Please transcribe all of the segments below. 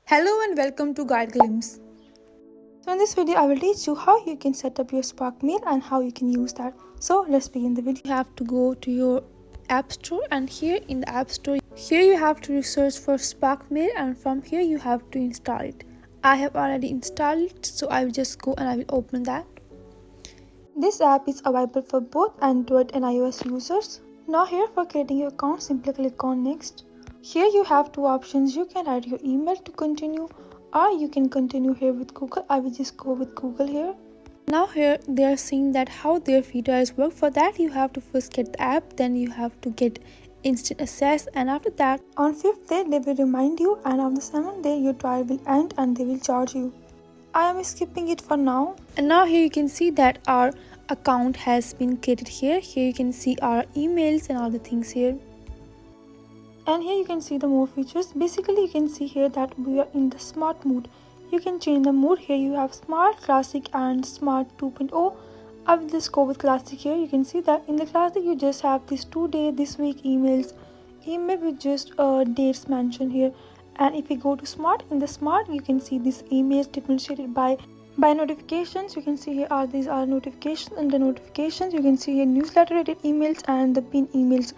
Hello and welcome to Guide Glimpse. So in this video I will teach you how you can set up your Spark Mail and how you can use that. So let's begin the video. You have to go to your App Store, and here in the App Store, here you have to search for Spark Mail, and from here you have to install it. I have already installed it, so I will just go and I will open that. This app is available for both Android and iOS users. Now here, for creating your account, simply click on next. Here you have two options. You can add your email to continue, or you can continue here with Google. I will just go with Google here. Now here they are saying that how their free trials work. For that you have to first get the app, then you have to get instant access, and after that on 5th day they will remind you, and on the 7th day your trial will end and they will charge you. I am skipping it for now. And now here you can see that our account has been created here. Here you can see our emails and all the things here. And here you can see the more features. Basically you can see here that we are in the smart mode. You can change the mode. Here you have smart, classic and smart 2.0. I will just go with classic here. You can see that in the classic you just have this today, this week emails, email with just dates mentioned here. And if we go to smart, in the smart you can see these emails differentiated by notifications. You can see here these are notifications. Under notifications you can see here newsletter rated emails and the pin emails.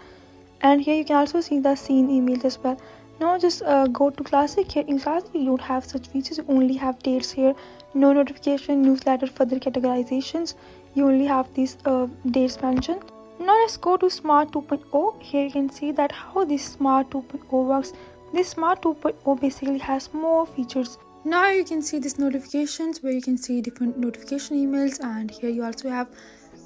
And here you can also see the seen emails as well. Now just go to classic. Here in classic you don't have such features. You only have dates here, no notification, newsletter, further categorizations. You only have these dates mentioned. Now let's go to smart 2.0. Here you can see that how this smart 2.0 works. This smart 2.0 basically has more features. Now you can see these notifications where you can see different notification emails, and here you also have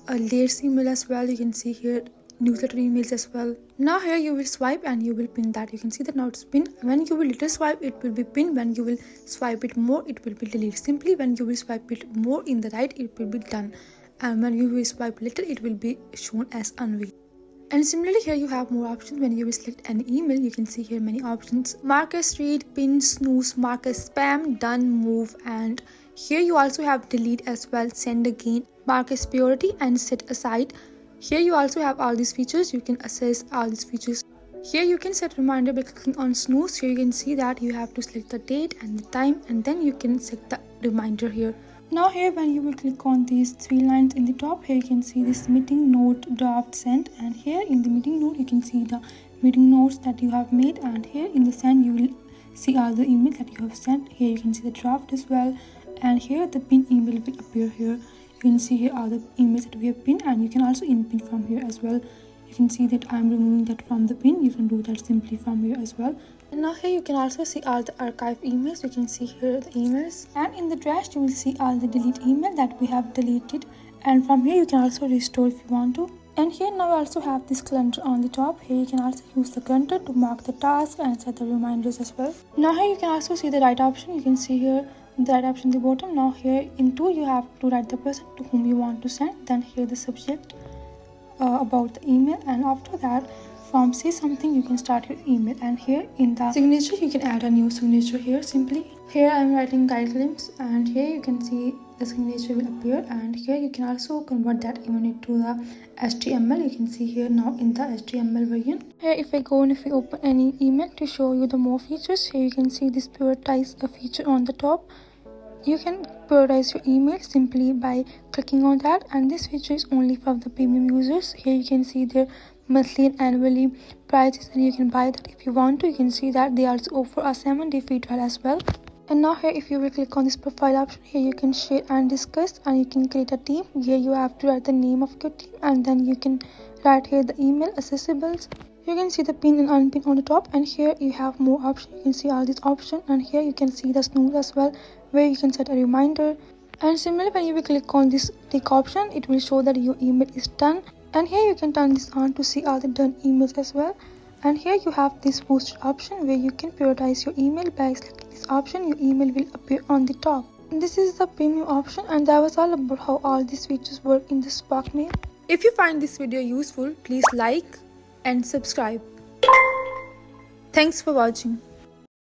a dates email as well. You can see here newsletter emails as well. Now here you will swipe and you will pin that. You can see that now it's pinned. When you will little swipe, it will be pinned. When you will swipe it more, it will be delete. Simply when you will swipe it more in the right, it will be done, and when you will swipe little, it will be shown as unread. And similarly here you have more options. When you will select an email, you can see here many options: mark as read, pin, snooze, mark as spam, done, move, and here you also have delete as well, send again, mark as priority, and set aside. Here you also have all these features. You can access all these features. Here you can set reminder by clicking on snooze. Here you can see that you have to select the date and the time, and then you can set the reminder here. Now here when you will click on these three lines in the top, here you can see this meeting note draft sent, and here in the meeting note you can see the meeting notes that you have made, and here in the send you will see all the emails that you have sent. Here you can see the draft as well, and here the pin email will appear here. You can see here all the emails that we have pinned, and you can also inpin from here as well. You can see that I am removing that from the pin. You can do that simply from here as well. And now here you can also see all the archive emails. You can see here the emails, and in the trash you will see all the delete email that we have deleted, and from here you can also restore if you want to. And here now we also have this calendar on the top. Here you can also use the calendar to mark the task and set the reminders as well. Now here you can also see the right option. You can see here the right option at the bottom. Now here in 2 you have to write the person to whom you want to send, then here the subject about the email, and after that from say something you can start your email. And here in the signature you can add a new signature here. Simply here I am writing Guide Glimpse, and here you can see the signature will appear, and here you can also convert that even into the HTML. You can see here now in the HTML version. Here if I go and if we open any email to show you the more features, here you can see this prioritize a feature on the top. You can prioritize your email simply by clicking on that, and this feature is only for the premium users. Here you can see their monthly and annually prices, and you can buy that if you want to. You can see that they also offer a 7-day free trial as well. And now here if you will click on this profile option, here you can share and discuss, and you can create a team. Here you have to write the name of your team, and then you can write here the email accessibles. You can see the pin and unpin on the top, and here you have more options. You can see all these options, and here you can see the snooze as well, where you can set a reminder. And similarly when you will click on this tick option, it will show that your email is done, and here you can turn this on to see all the done emails as well. And here you have this boosted option where you can prioritize your email. By selecting this option, your email will appear on the top. And this is the premium option, and that was all about how all these features work in the Spark Mail. If you find this video useful, please like and subscribe. Thanks for watching.